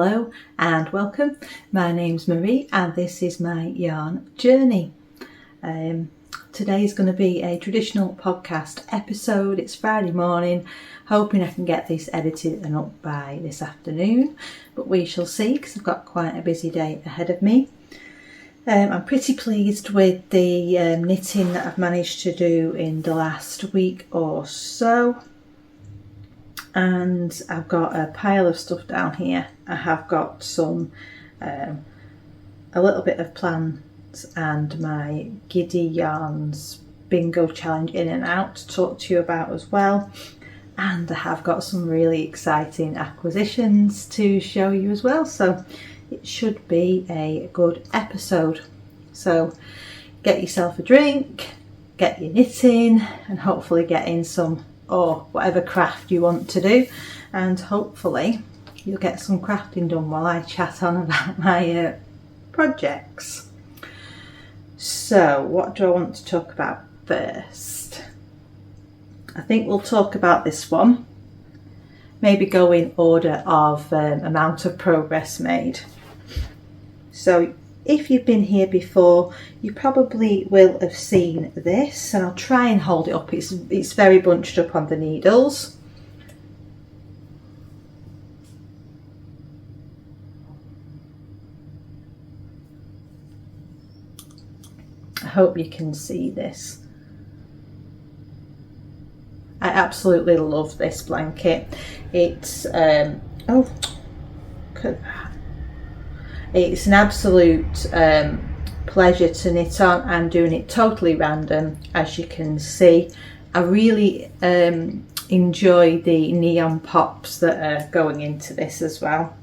Hello and welcome. My name's Marie and this is my yarn journey. Today is going to be a traditional podcast episode. It's Friday morning, hoping I can get this edited and up by this afternoon, but we shall see because I've got quite a busy day ahead of me. I'm pretty pleased with the knitting that I've managed to do in the last week or so. And I've got a pile of stuff down here. I have got some, a little bit of plans and my Giddy Yarns bingo challenge in and out to talk to you about as well. And I have got some really exciting acquisitions to show you as well. So it should be a good episode. So get yourself a drink, get your knitting and hopefully get in some or whatever craft you want to do, and hopefully you'll get some crafting done while I chat on about my projects. So what do I want to talk about first? I think we'll talk about this one, maybe go in order of amount of progress made. So if you've been here before, you probably will have seen this, and I'll try and hold it up. It's very bunched up on the needles. I hope you can see this. I absolutely love this blanket. It's it's an absolute pleasure to knit on. I'm doing it totally random, as you can see. I really enjoy the neon pops that are going into this as well.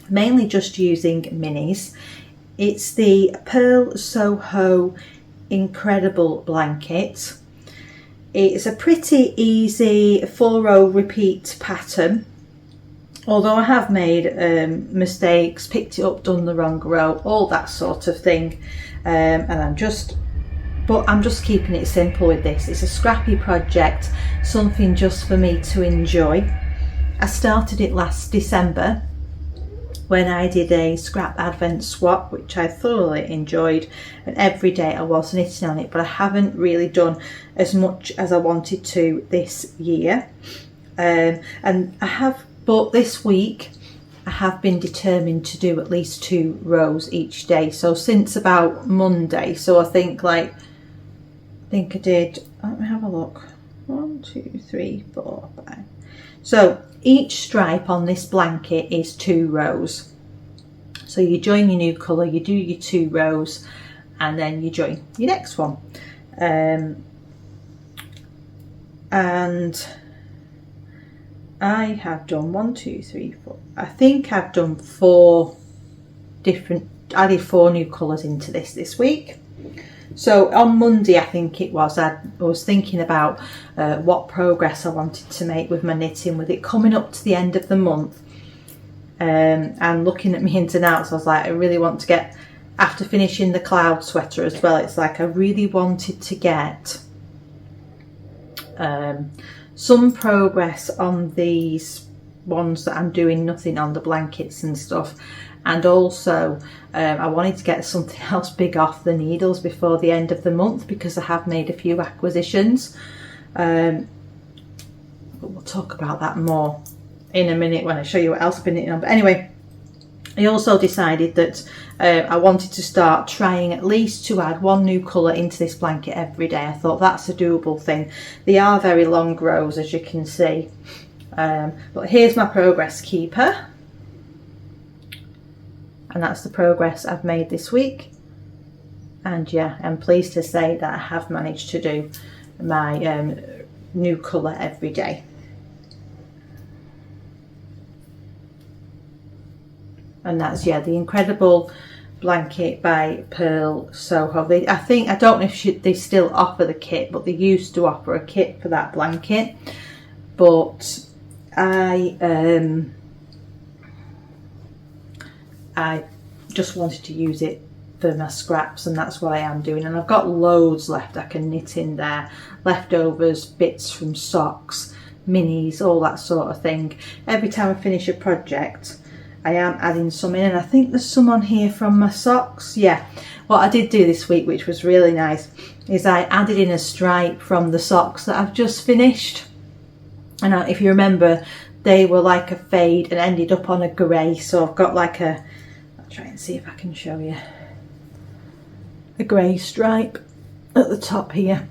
Mainly just using minis. It's the Purl Soho Incredible blanket. It's a pretty easy 4-row repeat pattern. Although I have made mistakes, picked it up, done the wrong row, all that sort of thing, and I'm just keeping it simple with this. It's a scrappy project, something just for me to enjoy. I started it last December when I did a scrap advent swap, which I thoroughly enjoyed, and every day I was knitting on it, but I haven't really done as much as I wanted to this year, and I have. But this week I have been determined to do at least 2 rows each day. So since about Monday, so I think I did, let me have a look, 1, 2, 3, 4, 5. So each stripe on this blanket is 2 rows. So you join your new colour, you do your 2 rows, and then you join your next one. And I have done 1, 2, 3, 4. I think I've done 4 different, added 4 new colours into this week. So on Monday, I think it was, I was thinking about what progress I wanted to make with my knitting, with it coming up to the end of the month. And looking at my ins and outs, I was like, I really want to get, after finishing the cloud sweater as well, it's like I really wanted to get some progress on these ones that I'm doing nothing on, the blankets and stuff, and also I wanted to get something else big off the needles before the end of the month, because I have made a few acquisitions, but we'll talk about that more in a minute when I show you what else I've been knitting on. But anyway, I also decided that I wanted to start trying at least to add 1 new colour into this blanket every day. I thought that's a doable thing. They are very long rows, as you can see. But here's my progress keeper. And that's the progress I've made this week. And yeah, I'm pleased to say that I have managed to do my new colour every day. And that's, yeah, the Incredible blanket by Purl Soho. I don't know if they still offer the kit, but they used to offer a kit for that blanket. But I just wanted to use it for my scraps, and that's what I am doing. And I've got loads left I can knit in there, leftovers, bits from socks, minis, all that sort of thing. Every time I finish a project, I am adding some in, and I think there's some on here from my socks. Yeah, what I did do this week, which was really nice, is I added in a stripe from the socks that I've just finished. And if you remember, they were like a fade and ended up on a grey, so I've got like a, I'll try and see if I can show you, a grey stripe at the top here.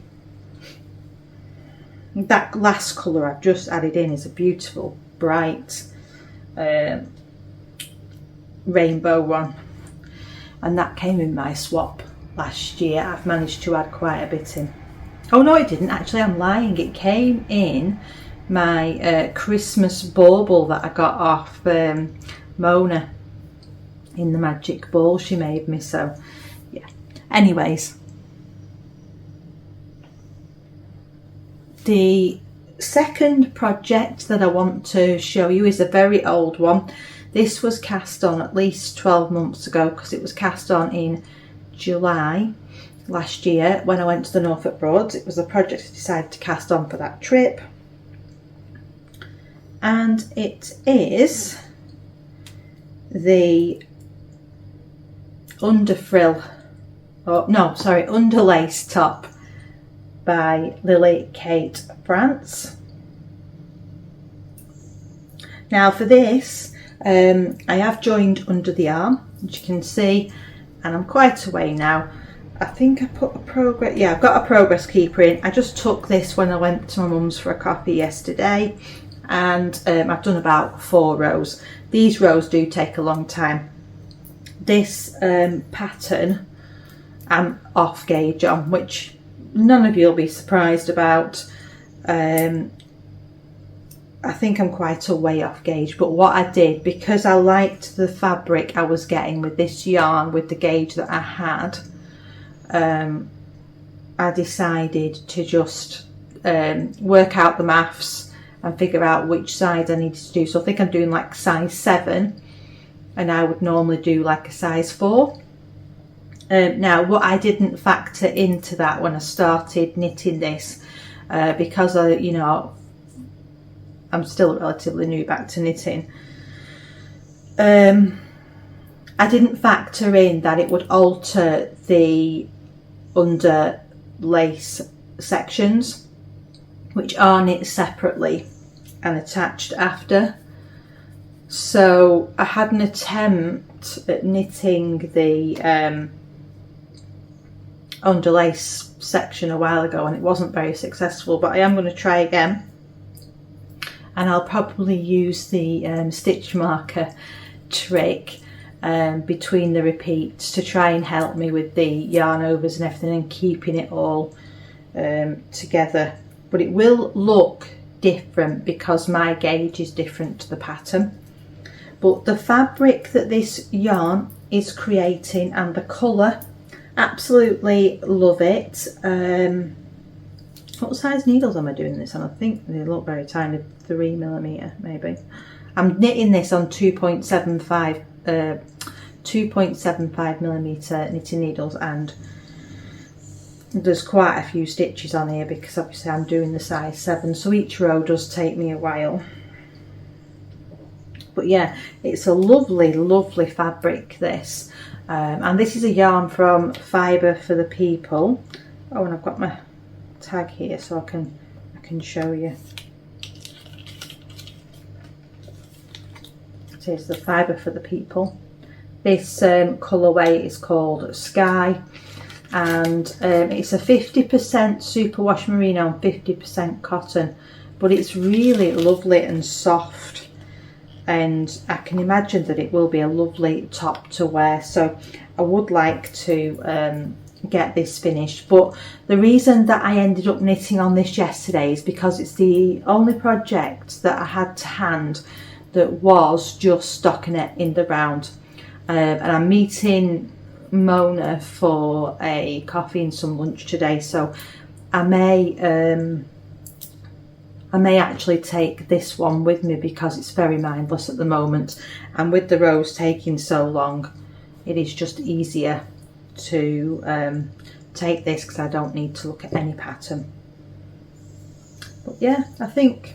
That last colour I've just added in is a beautiful bright rainbow one, and that came in my swap last year. I've managed to add quite a bit in. Oh no, it didn't actually, I'm lying, it came in my Christmas bauble that I got off Mona in the magic ball she made me. So yeah, anyways, the second project that I want to show you is a very old one. This was cast on at least 12 months ago, because it was cast on in July last year when I went to the Norfolk Broads. It was a project I decided to cast on for that trip, and it is the Underlace top by Lily Kate France. Now for this, I have joined under the arm, as you can see, and I'm quite away now. I think I put a progress, yeah, I've got a progress keeper in. I just took this when I went to my mum's for a coffee yesterday, and I've done about 4 rows. These rows do take a long time. This pattern I'm off gauge on, which none of you will be surprised about. I think I'm quite a way off gauge, but what I did, because I liked the fabric I was getting with this yarn with the gauge that I had, I decided to just work out the maths and figure out which size I needed to do. So I think I'm doing like size 7, and I would normally do like a size 4. Now what I didn't factor into that when I started knitting this, because I'm still relatively new back to knitting, I didn't factor in that it would alter the underlace sections, which are knit separately and attached after. So I had an attempt at knitting the underlace section a while ago, and it wasn't very successful, but I am going to try again. And I'll probably use the stitch marker trick between the repeats to try and help me with the yarn overs and everything, and keeping it all together. But it will look different because my gauge is different to the pattern. But the fabric that this yarn is creating and the colour, absolutely love it. What size needles am I doing this on? I think they look very tiny, 3mm maybe. I'm knitting this on 2.75mm knitting needles, and there's quite a few stitches on here because obviously I'm doing the size 7, so each row does take me a while. But yeah, it's a lovely, lovely fabric, this. And this is a yarn from Fibre for the People. Oh, and I've got my tag here so I can show you. It is the Fibre for the People. This colourway is called Sky, and it's a 50% superwash merino and 50% cotton, but it's really lovely and soft, and I can imagine that it will be a lovely top to wear. So I would like to get this finished, but the reason that I ended up knitting on this yesterday is because it's the only project that I had to hand that was just stockinette in the round, and I'm meeting Mona for a coffee and some lunch today, so I may actually take this one with me because it's very mindless at the moment, and with the rows taking so long, it is just easier to take this because I don't need to look at any pattern. But yeah, I think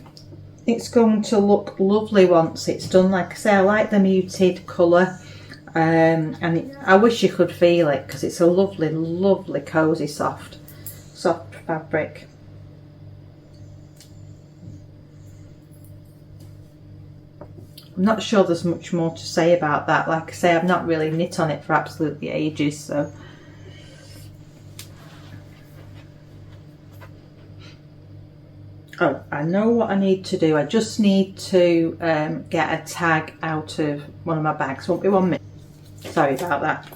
it's going to look lovely once it's done. Like I say, I like the muted colour, and I wish you could feel it, because it's a lovely, lovely, cosy, soft fabric. I'm not sure there's much more to say about that. Like I say, I've not really knit on it for absolutely ages, so. Oh, I know what I need to do. I just need to get a tag out of one of my bags. Won't be 1 minute. Sorry about that.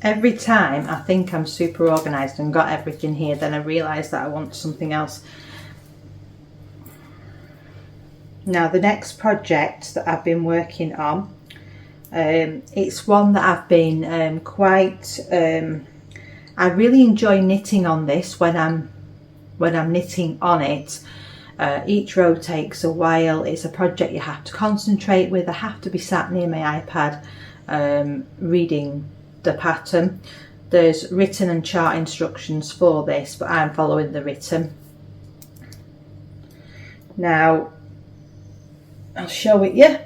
Every time I think I'm super organised and got everything here, then I realise that I want something else. Now, the next project that I've been working on, it's one that I've been I really enjoy knitting on this when I'm knitting on it. Each row takes a while. It's a project you have to concentrate with. I have to be sat near my iPad reading the pattern. There's written and chart instructions for this, but I'm following the written. Now, I'll show it you.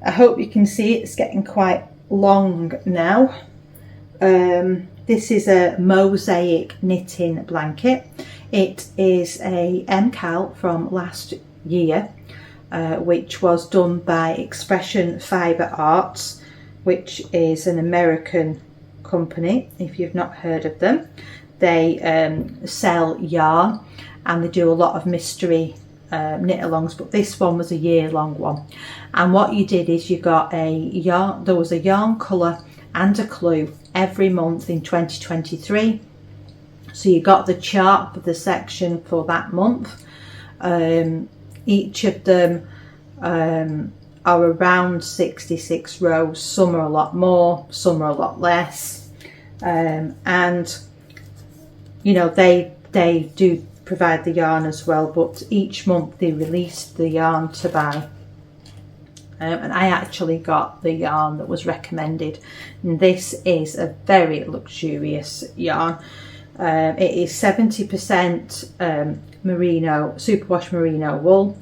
I hope you can see it's getting quite long now. This is a Mosaic knitting blanket. It is a MCAL from last year, which was done by Expression Fibre Arts, which is an American company, if you've not heard of them. They sell yarn, and they do a lot of mystery knit-alongs, but this one was a year-long one. And what you did is you got a yarn, there was a yarn colour and a clue every month in 2023. So you got the chart for the section for that month. Each of them are around 66 rows. Some are a lot more, some are a lot less, and you know, they do provide the yarn as well, but each month they released the yarn to buy. And I actually got the yarn that was recommended, and this is a very luxurious yarn. It is 70% merino, superwash merino wool.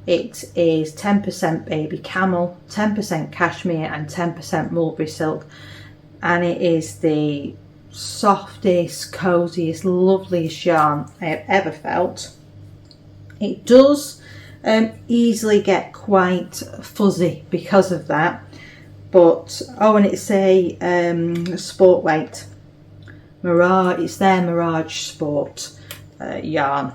It is 10% baby camel, 10% cashmere and 10% mulberry silk, and it is the softest, coziest, loveliest yarn I have ever felt. It does easily get quite fuzzy because of that, but oh, and it's a sport weight Mirage, it's their Mirage Sport yarn.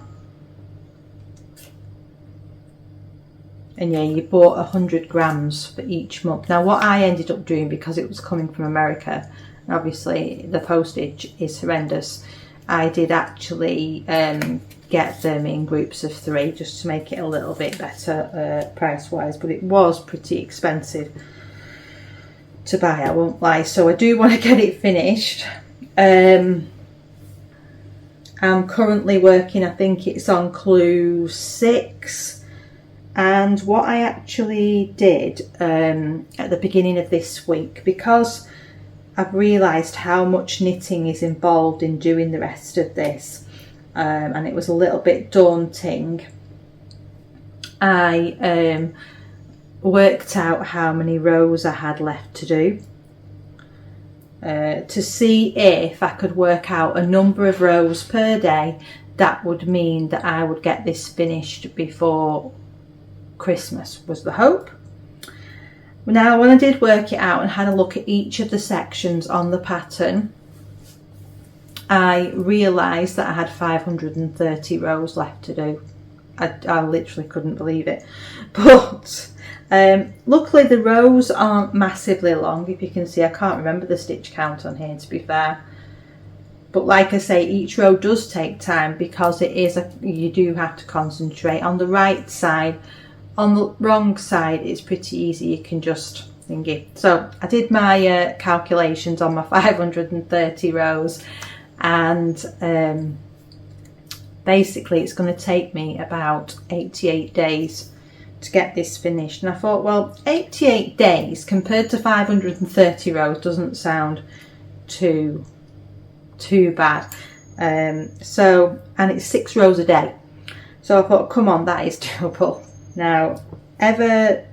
And yeah, you bought 100 grams for each month. Now what I ended up doing, because it was coming from America, and obviously the postage is horrendous, I did actually get them in groups of 3 just to make it a little bit better price wise, but it was pretty expensive to buy, I won't lie. So I do want to get it finished. I'm currently working, I think it's on clue 6, and what I actually did at the beginning of this week, because I've realised how much knitting is involved in doing the rest of this, and it was a little bit daunting, I worked out how many rows I had left to do, to see if I could work out a number of rows per day that would mean that I would get this finished before Christmas, was the hope. Now when I did work it out and had a look at each of the sections on the pattern, I realised that I had 530 rows left to do. I literally couldn't believe it, but luckily the rows aren't massively long. If you can see, I can't remember the stitch count on here, to be fair, but like I say, each row does take time because it is you do have to concentrate. On the right side, on the wrong side it's pretty easy, you can just thingy. So I did my calculations on my 530 rows, and basically it's going to take me about 88 days to get this finished. And I thought, well, 88 days compared to 530 rows doesn't sound too bad. So, and it's 6 rows a day. So I thought, come on, that is doable. Now, every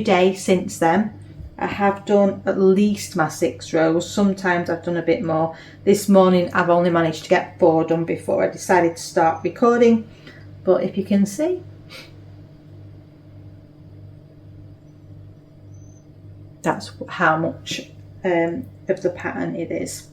day since then, I have done at least my 6 rows. Sometimes I've done a bit more. This morning I've only managed to get 4 done before I decided to start recording. But if you can see, that's how much of the pattern it is.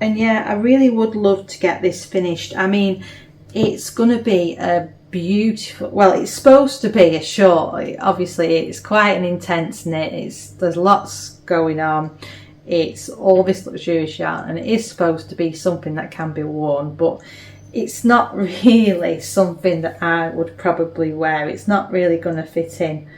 And yeah, I really would love to get this finished. I mean, it's going to be a beautiful, well, it's supposed to be a short. Obviously it's quite an intense knit. There's lots going on. It's all this luxurious yarn, and it is supposed to be something that can be worn, but it's not really something that I would probably wear. It's not really going to fit in,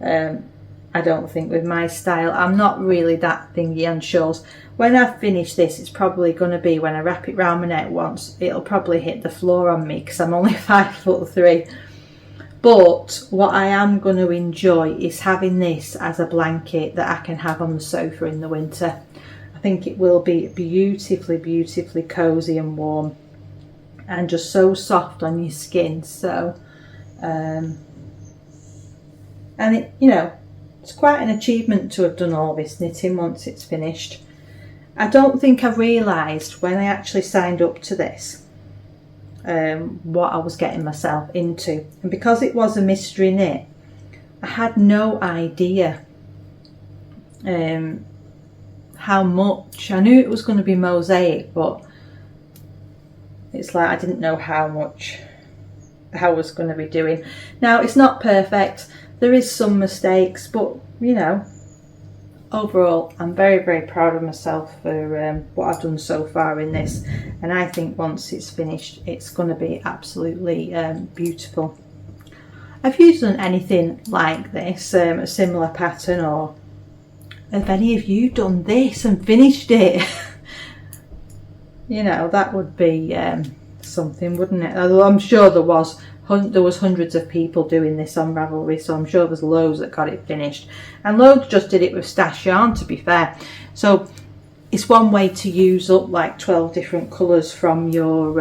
I don't think, with my style. I'm not really that thingy on shawls. When I finish this, it's probably going to be when I wrap it round my neck once, it'll probably hit the floor on me because I'm only 5'3". But what I am going to enjoy is having this as a blanket that I can have on the sofa in the winter. I think it will be beautifully, beautifully cosy and warm, and just so soft on your skin. So, and it, you know, it's quite an achievement to have done all this knitting once it's finished. I don't think I realised when I actually signed up to this what I was getting myself into, and because it was a mystery knit, I had no idea how much. I knew it was going to be Mosaic, but it's like I didn't know how much I was going to be doing. Now, it's not perfect, there is some mistakes, but you know, overall I'm very, very proud of myself for what I've done so far in this, and I think once it's finished it's going to be absolutely beautiful. Have you done anything like this, a similar pattern, or have any of you done this and finished it? You know, that would be something, wouldn't it? Although I'm sure there was hundreds of people doing this on Ravelry, so I'm sure there's loads that got it finished, and loads just did it with stash yarn, to be fair. So it's one way to use up like 12 different colours from your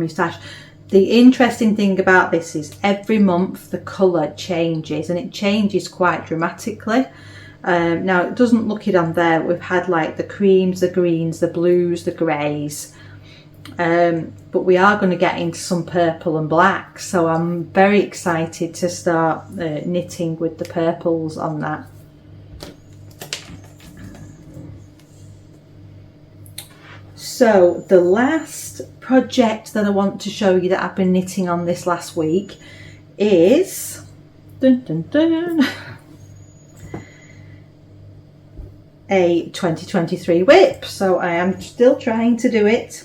stash. The interesting thing about this is every month the colour changes, and it changes quite dramatically. Now, it doesn't look it on there. We've had like the creams, the greens, the blues, the greys, but we are going to get into some purple and black, so I'm very excited to start knitting with the purples on that. So the last project that I want to show you that I've been knitting on this last week is dun, dun, dun, a 2023 whip. So I am still trying to do it,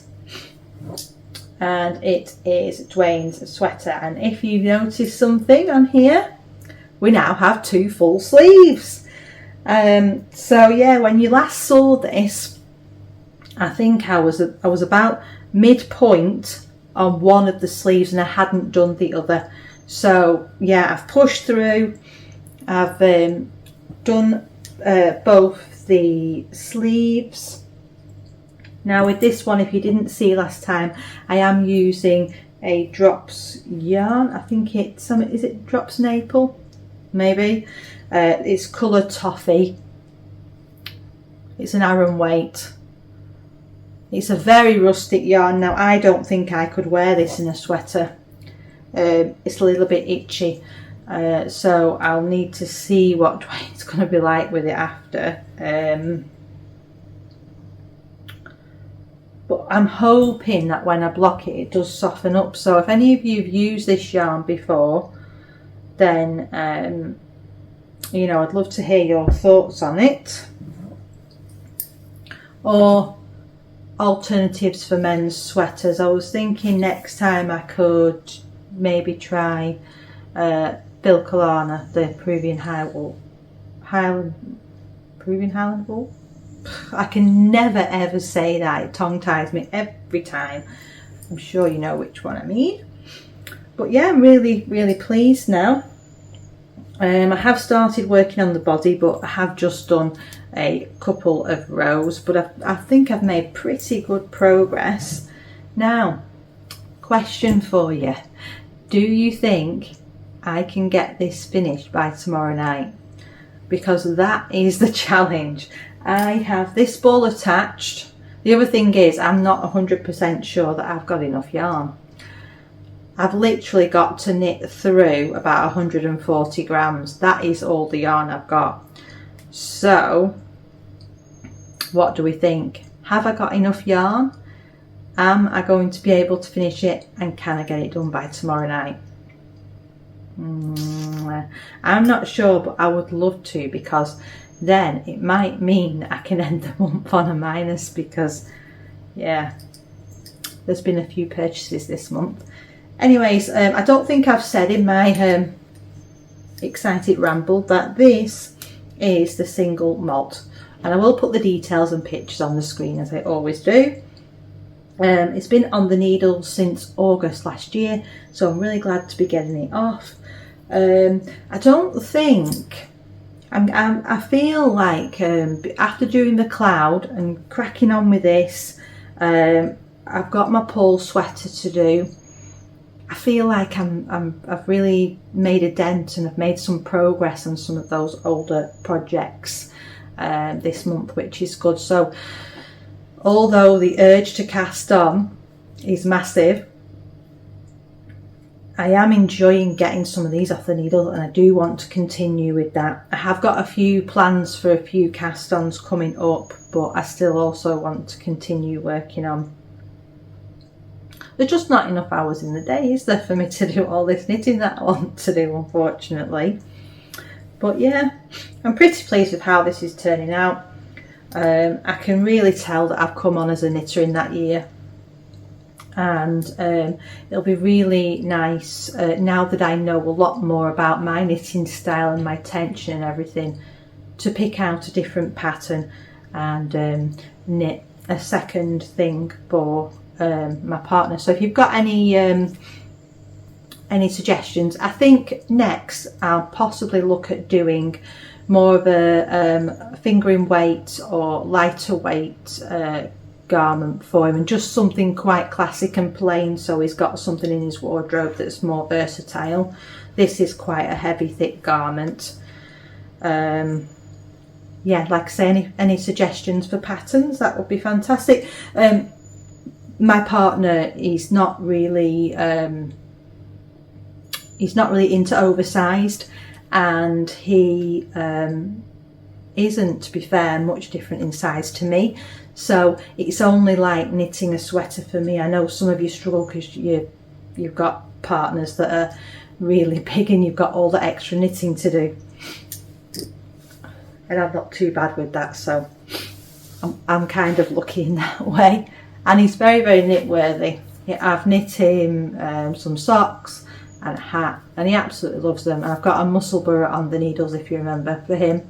and it is Dwaynes sweater. And if you notice something on here, we now have 2 full sleeves. So yeah, when you last saw this, I think I was about midpoint on one of the sleeves and I hadn't done the other. So yeah, I've pushed through. I've done both the sleeves. Now with this one, if you didn't see last time, I am using a Drops yarn. I think it's is it Drops Maple? Maybe. It's colour Toffee. It's an Aran weight. It's a very rustic yarn. Now I don't think I could wear this in a sweater. It's a little bit itchy. So I'll need to see what Dwayne's going to be like with it after. But I'm hoping that when I block it, it does soften up. So if any of you have used this yarn before, then you know, I'd love to hear your thoughts on it, or alternatives for men's sweaters. I was thinking next time I could maybe try Vilcolana, the Peruvian Highland wool. I can never ever say that, it tongue ties me every time. I'm sure you know which one I mean. But yeah, I'm really, really pleased now. I have started working on the body, but I have just done a couple of rows, but I think I've made pretty good progress. Now, question for you. Do you think I can get this finished by tomorrow night? Because that is the challenge. I have this ball attached. The other thing is, I'm not 100% sure that I've got enough yarn. I've literally got to knit through about 140 grams. That is all the yarn I've got. So, what do we think? Have I got enough yarn? Am I going to be able to finish it, and can I get it done by tomorrow night? I'm not sure, but I would love to, because then it might mean I can end the month on a minus, because yeah, there's been a few purchases this month. Anyways, I don't think I've said in my excited ramble that this is the single malt, and I will put the details and pictures on the screen as I always do. It's been on the needle since August last year, so I'm really glad to be getting it off. I don't think I feel like after doing the cloud and cracking on with this, I've got my Purl sweater to do. I feel like I've really made a dent, and I've made some progress on some of those older projects this month, which is good. So although the urge to cast on is massive, I am enjoying getting some of these off the needle, and I do want to continue with that. I have got a few plans for a few cast-ons coming up, but I still also want to continue working on. There's just not enough hours in the day, is there, for me to do all this knitting that I want to do, unfortunately. But yeah, I'm pretty pleased with how this is turning out. I can really tell that I've come on as a knitter in that year, and it'll be really nice now that I know a lot more about my knitting style and my tension and everything, to pick out a different pattern and knit a second thing for my partner. So if you've got any suggestions, I think next I'll possibly look at doing more of a fingering weight or lighter weight garment for him, and just something quite classic and plain, so he's got something in his wardrobe that's more versatile. This is quite a heavy, thick garment. Yeah, like I say, any suggestions for patterns, that would be fantastic. My partner is not really into oversized, and he isn't, to be fair, much different in size to me, so it's only like knitting a sweater for me. I know some of you struggle because you've got partners that are really big and you've got all the extra knitting to do, and I'm not too bad with that, so I'm kind of lucky in that way. And he's very, very knit worthy. I've knit him some socks and a hat, and he absolutely loves them. And I've got a muscle burr on the needles, if you remember, for him,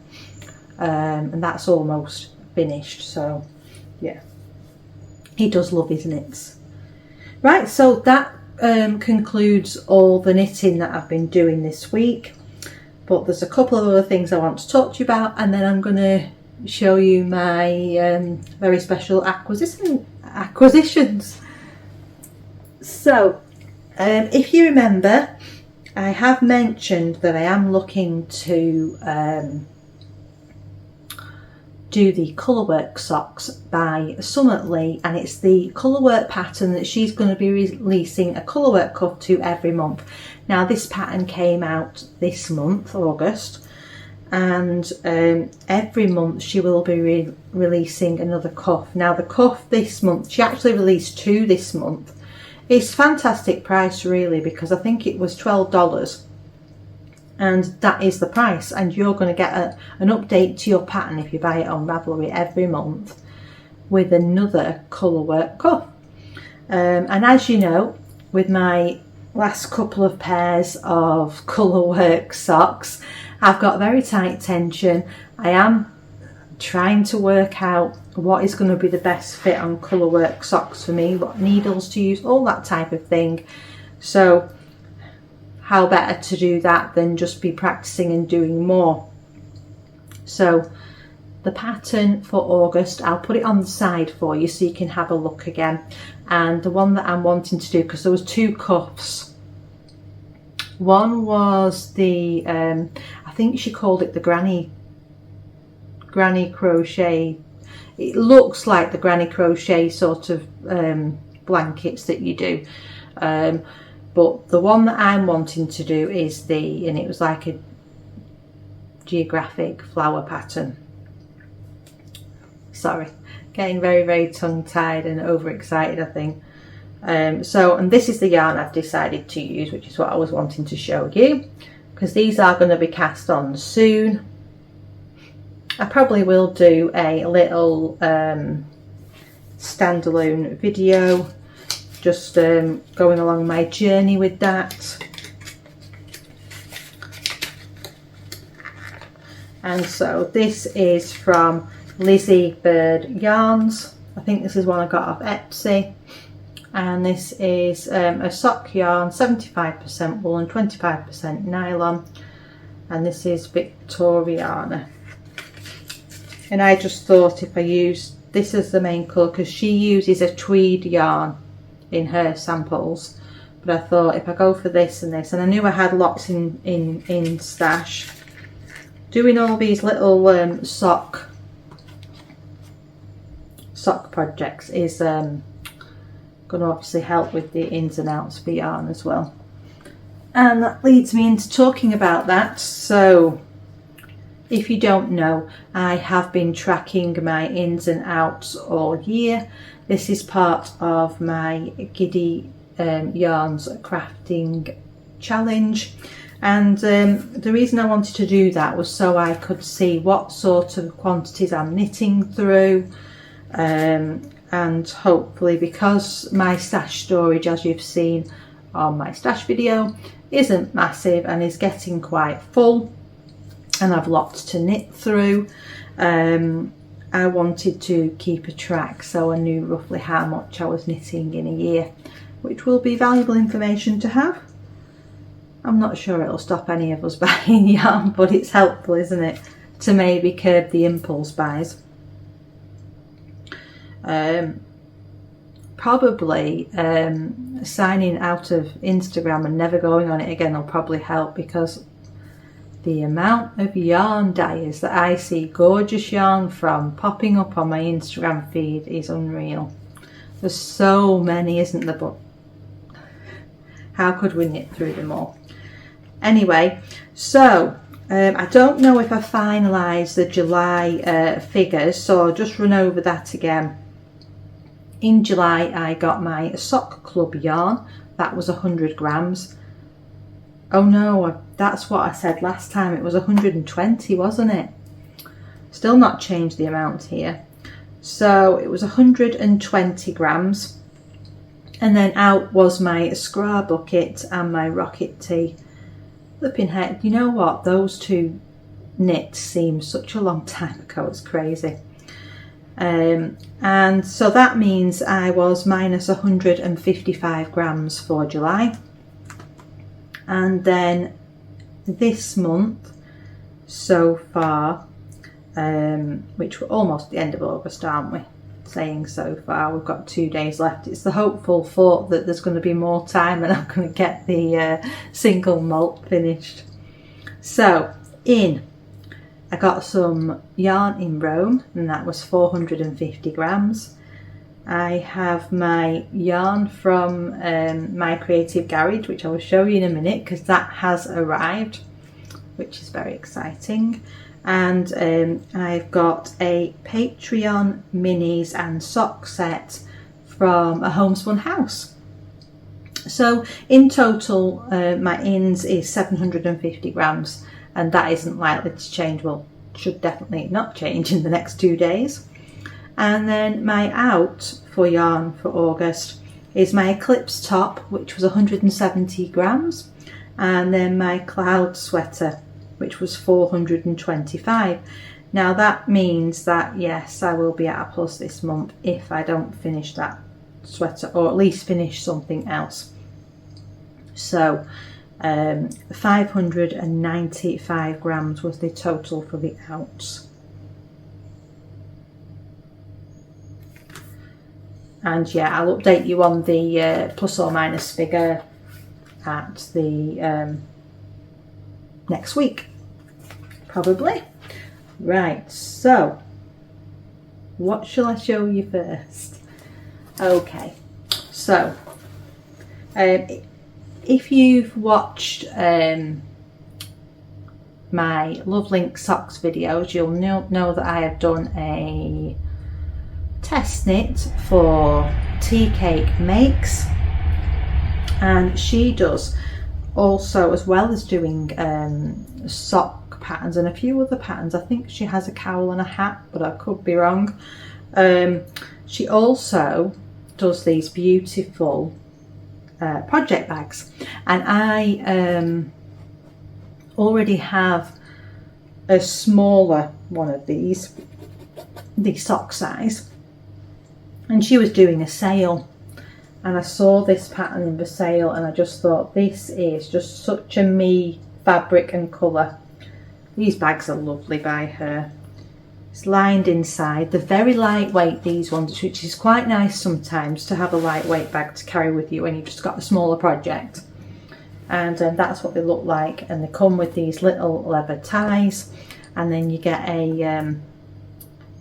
and that's almost finished. So yeah, he does love his knits. Right, so that concludes all the knitting that I've been doing this week, but there's a couple of other things I want to talk to you about, and then I'm going to show you my very special acquisitions. So if you remember, I have mentioned that I am looking to do the Colorwork socks by Summit Lee, and it's the Colorwork pattern that she's going to be releasing a Colorwork cuff to every month. Now this pattern came out this month, August, and every month she will be releasing another cuff. Now the cuff this month, she actually released 2 this month. It's fantastic price, really, because I think it was $12, and that is the price, and you're going to get an update to your pattern if you buy it on Ravelry every month with another Colorwork cuff. And as you know, with my last couple of pairs of Colorwork socks, I've got very tight tension. I am trying to work out what is going to be the best fit on Colorwork socks for me, what needles to use, all that type of thing. So how better to do that than just be practicing and doing more. So the pattern for August, I'll put it on the side for you so you can have a look again. And the one that I'm wanting to do, because there was 2 cuffs. One was the, I think she called it the granny crochet. It looks like the granny crochet sort of blankets that you do. But the one that I'm wanting to do is and it was like a geographic flower pattern. Sorry, getting very, very tongue-tied and overexcited, I think. And this is the yarn I've decided to use, which is what I was wanting to show you, because these are going to be cast on soon. I probably will do a little standalone video, just going along my journey with that. And so this is from Lizzie Bird Yarns. I think this is one I got off Etsy. And this is a sock yarn, 75% wool and 25% nylon. And this is Victoriana. And I just thought if I used this as the main colour, because she uses a tweed yarn in her samples. But I thought if I go for this and this, and I knew I had lots in stash. Doing all these little sock projects is going to obviously help with the ins and outs for yarn as well. And that leads me into talking about that. So if you don't know, I have been tracking my ins and outs all year. This is part of my Giddy Yarns crafting challenge. And the reason I wanted to do that was so I could see what sort of quantities I'm knitting through. And hopefully, because my stash storage, as you've seen on my stash video, isn't massive and is getting quite full, and I've lots to knit through, I wanted to keep a track so I knew roughly how much I was knitting in a year, which will be valuable information to have. I'm not sure it'll stop any of us buying yarn, but it's helpful, isn't it, to maybe curb the impulse buys. Probably signing out of Instagram and never going on it again will probably help, because the amount of yarn dyers that I see gorgeous yarn from popping up on my Instagram feed is unreal. There's so many, isn't there? But how could we knit through them all? Anyway, so I don't know if I finalised the July figures, so I'll just run over that again. In July I got my sock club yarn. That was 100 grams. Oh no, that's what I said last time. It was 120, wasn't it? Still not changed the amount here. So it was 120 grams. And then out was my Scrah bucket and my Rocket Tee. Flipping heck, you know what? Those 2 knits seem such a long time ago. It's crazy. And so that means I was minus 155 grams for July. And then this month so far, which we're almost at the end of August, aren't we? Saying so far, we've got 2 days left. It's the hopeful thought that there's going to be more time and I'm going to get the single malt finished. So I got some yarn in Rome, and that was 450 grams. I have my yarn from my Creative Garage, which I will show you in a minute because that has arrived, which is very exciting. And I've got a Patreon minis and sock set from a Homespun house. So in total, my ins is 750 grams, and that isn't likely to change. Well, should definitely not change in the next 2 days. And then my out for yarn for August is my Eclipse top, which was 170 grams, and then my Cloud sweater, which was 425. Now that means that yes, I will be at a plus this month if I don't finish that sweater, or at least finish something else. So 595 grams was the total for the ounce. And yeah, I'll update you on the plus or minus figure at the next week, probably. Right, so what shall I show you first? Okay, so if you've watched my Love Link socks videos, you'll know that I have done a test knit for Tea Cake Makes, and she does also, as well as doing sock patterns and a few other patterns. I think she has a cowl and a hat, but I could be wrong. She also does these beautiful project bags, and I already have a smaller one of these, the sock size, and she was doing a sale, and I saw this pattern in the sale, and I just thought, this is just such a me fabric and colour. These bags are lovely by her. It's lined inside. They're very lightweight, these ones, which is quite nice sometimes to have a lightweight bag to carry with you when you've just got a smaller project. And that's what they look like, and they come with these little leather ties, and then you get a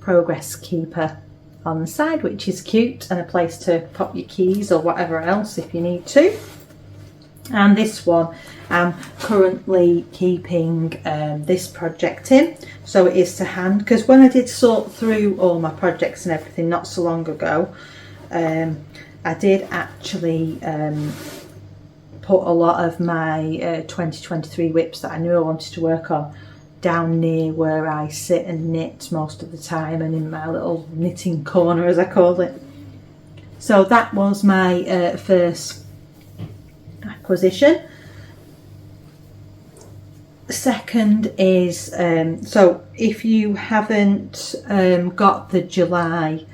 progress keeper on the side, which is cute, and a place to pop your keys or whatever else if you need to. And this one I'm currently keeping this project in, so it is to hand, because when I did sort through all my projects and everything not so long ago, I did actually put a lot of my 2023 whips that I knew I wanted to work on down near where I sit and knit most of the time, and in my little knitting corner, as I call it. So that was my first acquisition. Second is, so if you haven't got the July,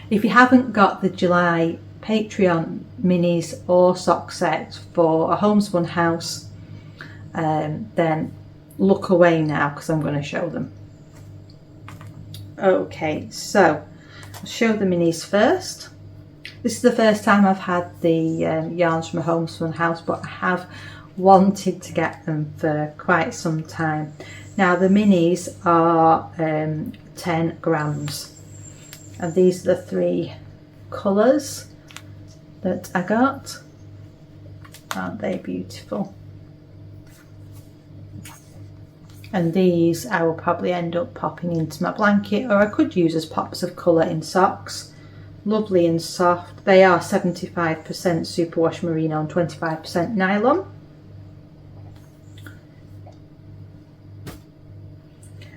if you haven't got the July Patreon minis or sock sets for a Homespun house, then look away now, because I'm going to show them. Okay, so I'll show the minis first. This is the first time I've had the yarns from a Homespun house, but I have wanted to get them for quite some time. Now the minis are 10 grams, and these are the 3 colours that I got. Aren't they beautiful? And these I will probably end up popping into my blanket, or I could use as pops of colour in socks. Lovely and soft. They are 75% superwash merino and 25% nylon.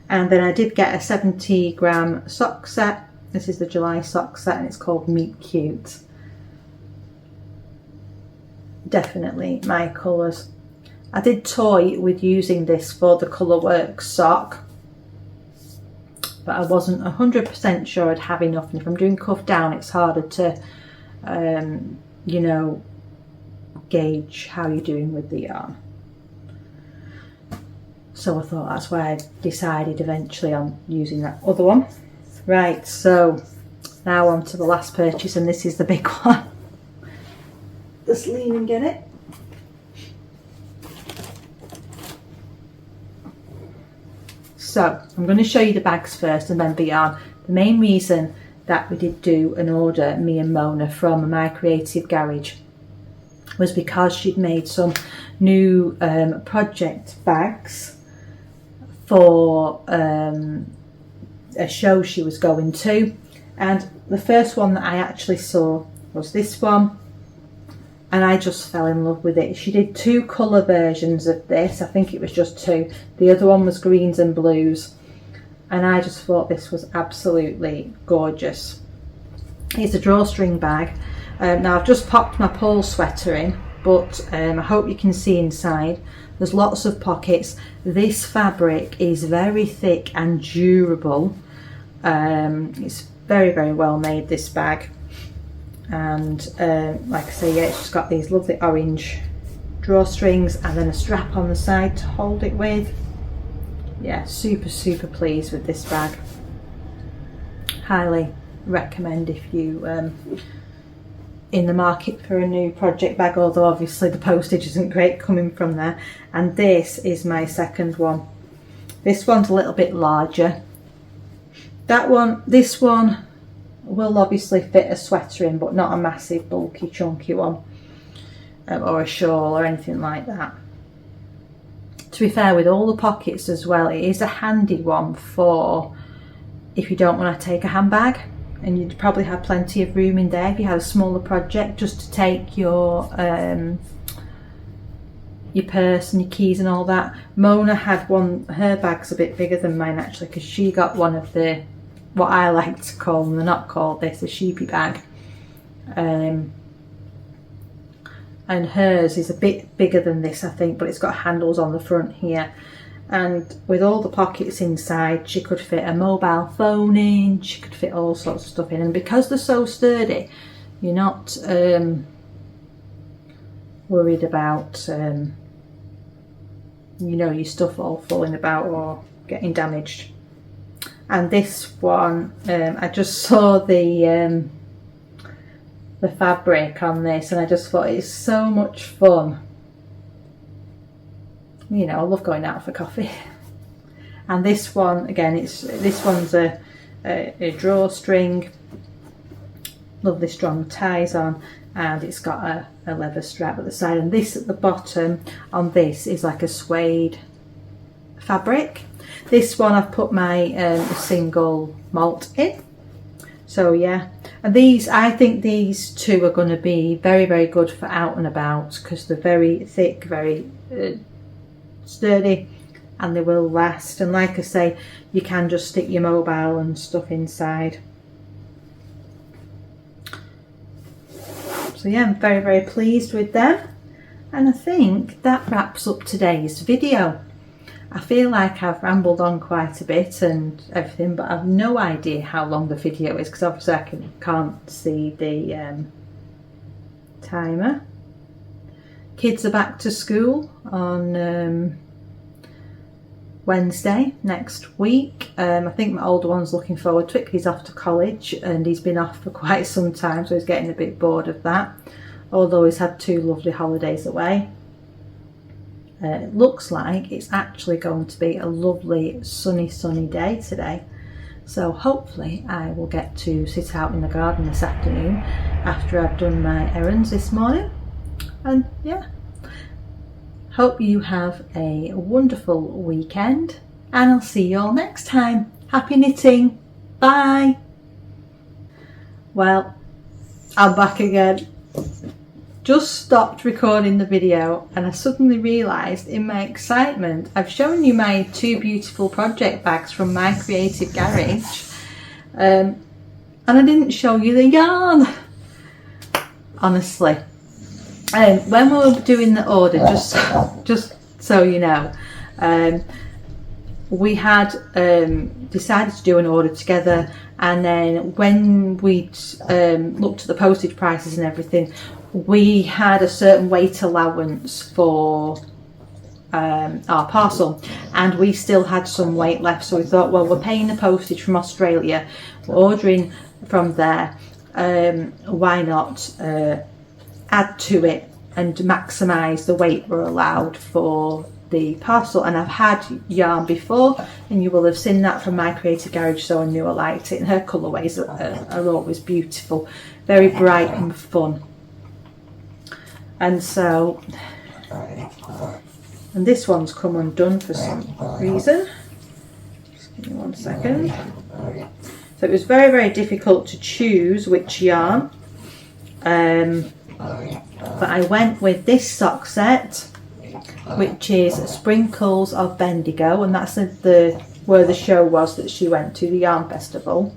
And then I did get a 70 gram sock set. This is the July sock set, and it's called Meet Cute. Definitely my colours. I did toy with using this for the Colorwork sock, but I wasn't 100% sure I'd have enough, and if I'm doing cuff down, it's harder to you know, gauge how you're doing with the yarn. So I thought that's why I decided eventually on using that other one. Right, so now on to the last purchase, and this is the big one. Just leaning in it. So I'm going to show you the bags first and then the yarn. The main reason that we did do an order, me and Mona, from My Creative Garage, was because she'd made some new project bags for a show she was going to, and the first one that I actually saw was this one, and I just fell in love with it. She did 2 colour versions of this. I think it was just 2. The other one was greens and blues, and I just thought this was absolutely gorgeous. It's a drawstring bag. Now I've just popped my Purl sweater in, but I hope you can see inside. There's lots of pockets. This fabric is very thick and durable. It's very, very well made, this bag. And like I say, yeah, it's just got these lovely orange drawstrings, and then a strap on the side to hold it with. Yeah, super pleased with this bag. Highly recommend if you in the market for a new project bag, although obviously the postage isn't great coming from there. And this is my second one. This one's a little bit larger. This one will obviously fit a sweater in, but not a massive bulky chunky one, or a shawl or anything like that. To be fair, with all the pockets as well, it is a handy one for if you don't want to take a handbag, and you'd probably have plenty of room in there if you had a smaller project, just to take your purse and your keys and all that. Mona had one, her bag's a bit bigger than mine actually, because she got one of the, what I like to call them, they're not called this, a sheepy bag. And hers is a bit bigger than this, I think, but it's got handles on the front here. And with all the pockets inside, she could fit a mobile phone in, she could fit all sorts of stuff in. And because they're so sturdy, you're not worried about, you know, your stuff all falling about or getting damaged. And this one, I just saw the fabric on this, and I just thought it's so much fun. You know, I love going out for coffee. And this one, again, this one's a drawstring, lovely strong ties on, and it's got a leather strap at the side. And this at the bottom on this is like a suede fabric. This one I've put my single malt in. So yeah, and these, I think these two are going to be very good for out and about, because they're very thick, very sturdy, and they will last. And like I say, you can just stick your mobile and stuff inside. So yeah, I'm very pleased with them, and I think that wraps up today's video. I feel like I've rambled on quite a bit and everything, but I've no idea how long the video is, because obviously I can't see the timer. Kids are back to school on Wednesday next week. I think my older one's looking forward to it. He's off to college and he's been off for quite some time, so he's getting a bit bored of that, although he's had 2 lovely holidays away. It looks like it's actually going to be a lovely sunny day today, so hopefully I will get to sit out in the garden this afternoon after I've done my errands this morning. And yeah, hope you have a wonderful weekend, and I'll see you all next time. Happy knitting. Bye. Well, I'm back again. Just stopped recording the video and I suddenly realised in my excitement I've shown you my 2 beautiful project bags from my creative garage, and I didn't show you the yarn, honestly. When we were doing the order, just so you know, we had decided to do an order together, and then when we looked at the postage prices and everything, we had a certain weight allowance for our parcel, and we still had some weight left, so we thought, well, we're paying the postage from Australia, we're ordering from there, why not add to it and maximise the weight we're allowed for the parcel. And I've had yarn before, and you will have seen that from my creative garage, so I knew I liked it, and her colourways are always beautiful, very bright and fun. And so, and this one's come undone for some reason. Just give me 1 second. So it was very difficult to choose which yarn, but I went with this sock set, which is Sprinkles of Bendigo, and that's where the show was that she went to, the yarn festival.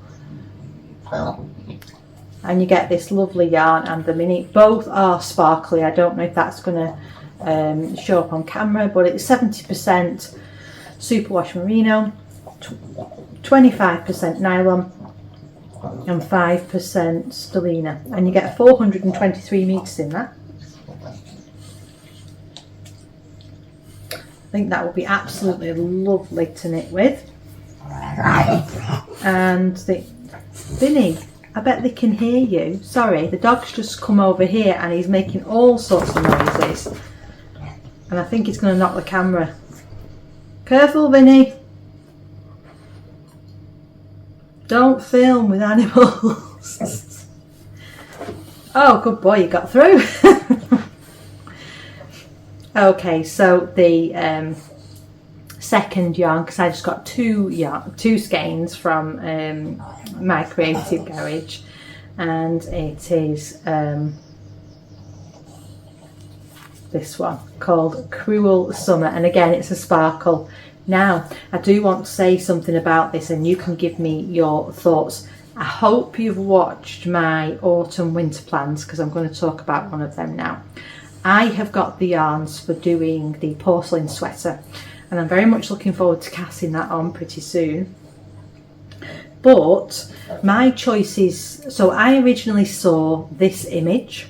And you get this lovely yarn and the mini. Both are sparkly. I don't know if that's going to show up on camera, but it's 70% superwash merino, 25% nylon and 5% stellina, and you get 423 meters in that. think that would be absolutely lovely to knit with. And Vinny, I bet they can hear you. Sorry, the dog's just come over here and he's making all sorts of noises. And I think he's going to knock the camera. Careful, Vinny. Don't film with animals. Oh, good boy, you got through. Okay, so the second yarn, because I just got two skeins from my creative garage, and it is this one called Cruel Summer, and again it's a sparkle. Now I do want to say something about this and you can give me your thoughts. I hope you've watched my autumn winter plans, because I'm going to talk about one of them now. I have got the yarns for doing the porcelain sweater, and I'm very much looking forward to casting that on pretty soon. But my choices, so I originally saw this image,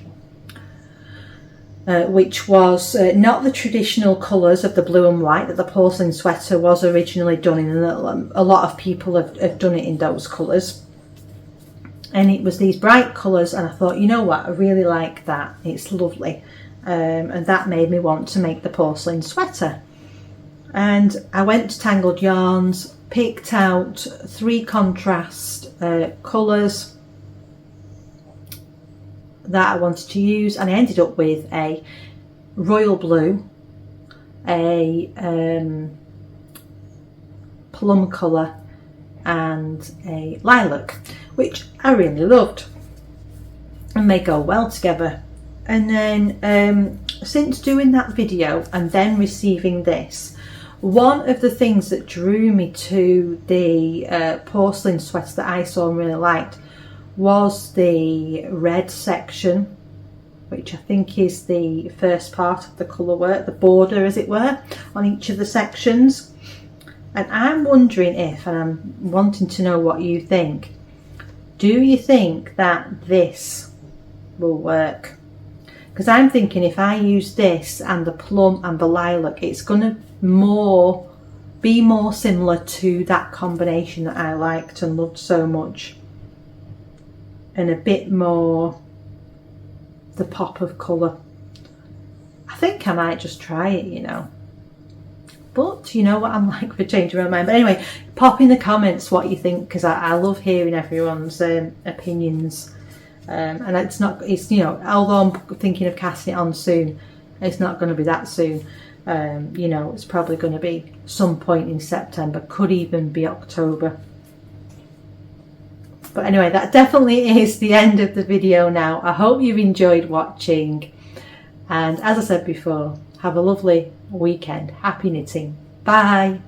which was not the traditional colours of the blue and white that the porcelain sweater was originally done in, and a lot of people have done it in those colours. And it was these bright colours, and I thought, you know what, I really like that, it's lovely. And that made me want to make the porcelain sweater. And I went to Tangled Yarns, picked out 3 contrast colours that I wanted to use, and I ended up with a royal blue, a plum colour and a lilac, which I really loved, and they go well together. And then since doing that video and then receiving this, one of the things that drew me to the porcelain sweater that I saw and really liked was the red section, which I think is the first part of the colourwork, the border as it were, on each of the sections. And I'm wondering if, and I'm wanting to know what you think, do you think that this will work? Because I'm thinking if I use this and the plum and the lilac, it's going to be more similar to that combination that I liked and loved so much, and a bit more the pop of colour. I think I might just try it, you know. But you know what I'm like for changing my mind. But anyway, pop in the comments what you think, because I love hearing everyone's opinions. And it's you know, although I'm thinking of casting it on soon, it's not going to be that soon. You know, it's probably going to be some point in September, could even be October. But anyway, that definitely is the end of the video now. I hope you've enjoyed watching, and as I said before, have a lovely weekend. Happy knitting. Bye.